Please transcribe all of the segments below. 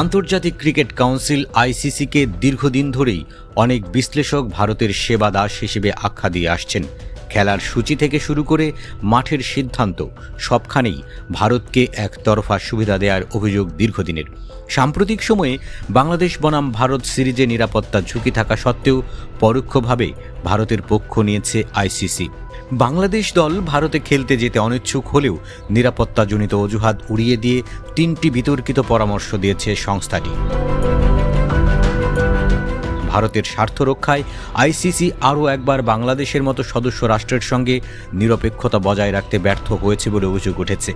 আন্তর্জাতিক cricket council আইসিসিকে দীর্ঘদিন ধরেই অনেক বিশ্লেষক ভারতের সেবা দাস হিসেবে আখ্যা দিয়ে আসছেন। খেলার সূচি থেকে শুরু করে মাঠের সিদ্ধান্ত সবখানেই ভারতকে একতরফা সুবিধা দেওয়ার অভিযোগ দীর্ঘদিনের। সাম্প্রতিক সময়ে বাংলাদেশ বনাম ভারত সিরিজে নিরাপত্তা ঝুঁকি থাকা সত্ত্বেও পরোক্ষভাবে ভারতের পক্ষ নিয়েছে আইসিসি। বাংলাদেশ দল ভারতে খেলতে যেতে অনিচ্ছুক হলেও নিরাপত্তাজনিত অজুহাত উড়িয়ে দিয়ে 3টি বিতর্কিত পরামর্শ দিয়েছে সংস্থাটি। ভারতের স্বার্থ রক্ষায় আইসিসি আরও একবার বাংলাদেশের মতো সদস্য রাষ্ট্রের সঙ্গে নিরপেক্ষতা বজায় রাখতে ব্যর্থ হয়েছে বলে অভিযোগ উঠেছে।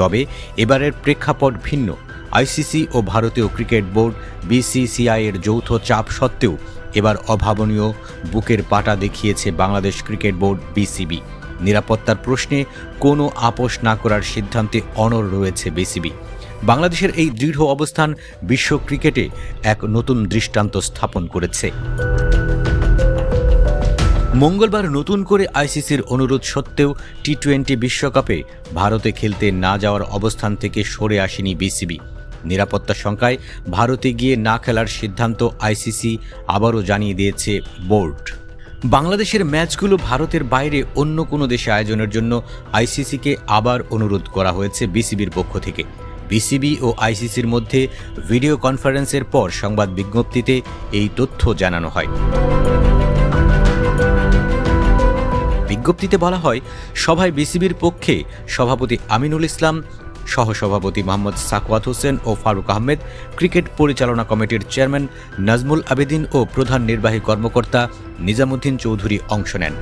তবে এবারের প্রেক্ষাপট ভিন্ন। আইসিসি ও ভারতীয় ক্রিকেট বোর্ড বিসিসিআই এর যৌথ চাপ সত্ত্বেও এবার অভাবনীয় বুকের পাটা দেখিয়েছে বাংলাদেশ ক্রিকেট বোর্ড বিসিবি। নিরাপত্তার প্রশ্নে কোনো আপোষ না করার সিদ্ধান্তে অনড় রয়েছে বিসিবি। বাংলাদেশের এই দৃঢ় অবস্থান বিশ্ব ক্রিকেটে এক নতুন দৃষ্টান্ত স্থাপন করেছে। মঙ্গলবার নতুন করে আইসিসির অনুরোধ সত্ত্বেও টি-20 বিশ্বকাপে ভারতে খেলতে না যাওয়ার অবস্থান থেকে সরে আসেনি বিসিবি। নিরাপত্তা শঙ্কায় ভারতে গিয়ে না খেলার সিদ্ধান্ত আইসিসি আবারও জানিয়ে দিয়েছে বোর্ড। বাংলাদেশের ম্যাচগুলো ভারতের বাইরে অন্য কোনো দেশে আয়োজনের জন্য আইসিসিকে আবার অনুরোধ করা হয়েছে বিসিবির পক্ষ থেকে। বিসিবি ও আইসিসির মধ্যে ভিডিও কনফারেন্সের পর সংবাদ বিজ্ঞপ্তিতে এই তথ্য জানানো হয়। বিজ্ঞপ্তিতে বলা হয়, সভায় বিসিবির পক্ষে সভাপতি আমিনুল ইসলাম, সহসভাপতি মোহাম্মদ সাকওয়াত হোসেন ও ফারুক আহমেদ, ক্রিকেট পরিচালনা কমিটির চেয়ারম্যান নাজমুল আবেদিন ও প্রধান নির্বাহী কর্মকর্তা নিজামুদ্দিন চৌধুরী অংশ নেন।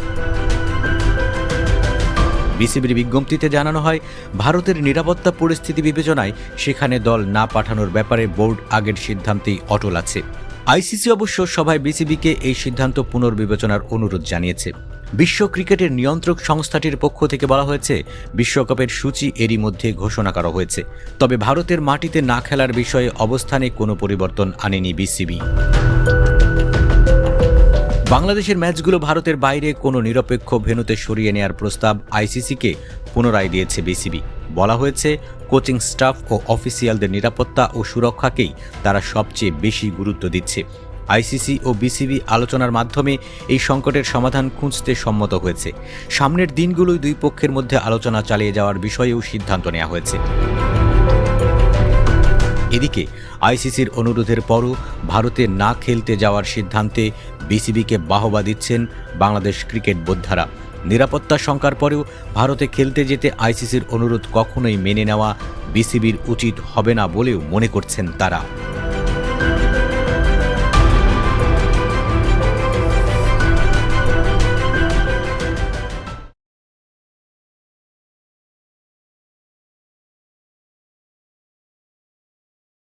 বিসিবির বিজ্ঞপ্তিতে জানানো হয়, ভারতের নিরাপত্তা পরিস্থিতি বিবেচনায় সেখানে দল না পাঠানোর ব্যাপারে বোর্ড আগের সিদ্ধান্তেই অটল আছে। আইসিসি অবশ্য সভায় বিসিবিকে এই সিদ্ধান্ত পুনর্বিবেচনার অনুরোধ জানিয়েছে। বিশ্ব ক্রিকেটের নিয়ন্ত্রক সংস্থাটির পক্ষ থেকে বলা হয়েছে, বিশ্বকাপের সূচি এরই মধ্যে ঘোষণা করা হয়েছে। তবে ভারতের মাটিতে না খেলার বিষয়ে অবস্থানে কোনো পরিবর্তন আনেনি বিসিবি। বাংলাদেশের ম্যাচগুলো ভারতের বাইরে কোনো নিরপেক্ষ ভেন্যুতে সরিয়ে নেওয়ার প্রস্তাব আইসিসিকে পুনরায় দিয়েছে বিসিবি। বলা হয়েছে, কোচিং স্টাফ ও অফিসিয়ালদের নিরাপত্তা ও সুরক্ষাকেই তারা সবচেয়ে বেশি গুরুত্ব দিচ্ছে। আইসিসি ও বিসিবি আলোচনার মাধ্যমে এই সংকটের সমাধান খুঁজতে সম্মত হয়েছে। সামনের দিনগুলোই দুই পক্ষের মধ্যে আলোচনা চালিয়ে যাওয়ার বিষয়েও সিদ্ধান্ত নেওয়া হয়েছে। এদিকে আইসিসির অনুরোধের পরও ভারতে না খেলতে যাওয়ার সিদ্ধান্তে বিসিবিকে বাহবা দিচ্ছেন বাংলাদেশ ক্রিকেট বোদ্ধারা। নিরাপত্তা শঙ্কার পরেও ভারতে খেলতে যেতে আইসিসির অনুরোধ কখনোই মেনে নেওয়া বিসিবির উচিত হবে না বলেও মনে করছেন তারা।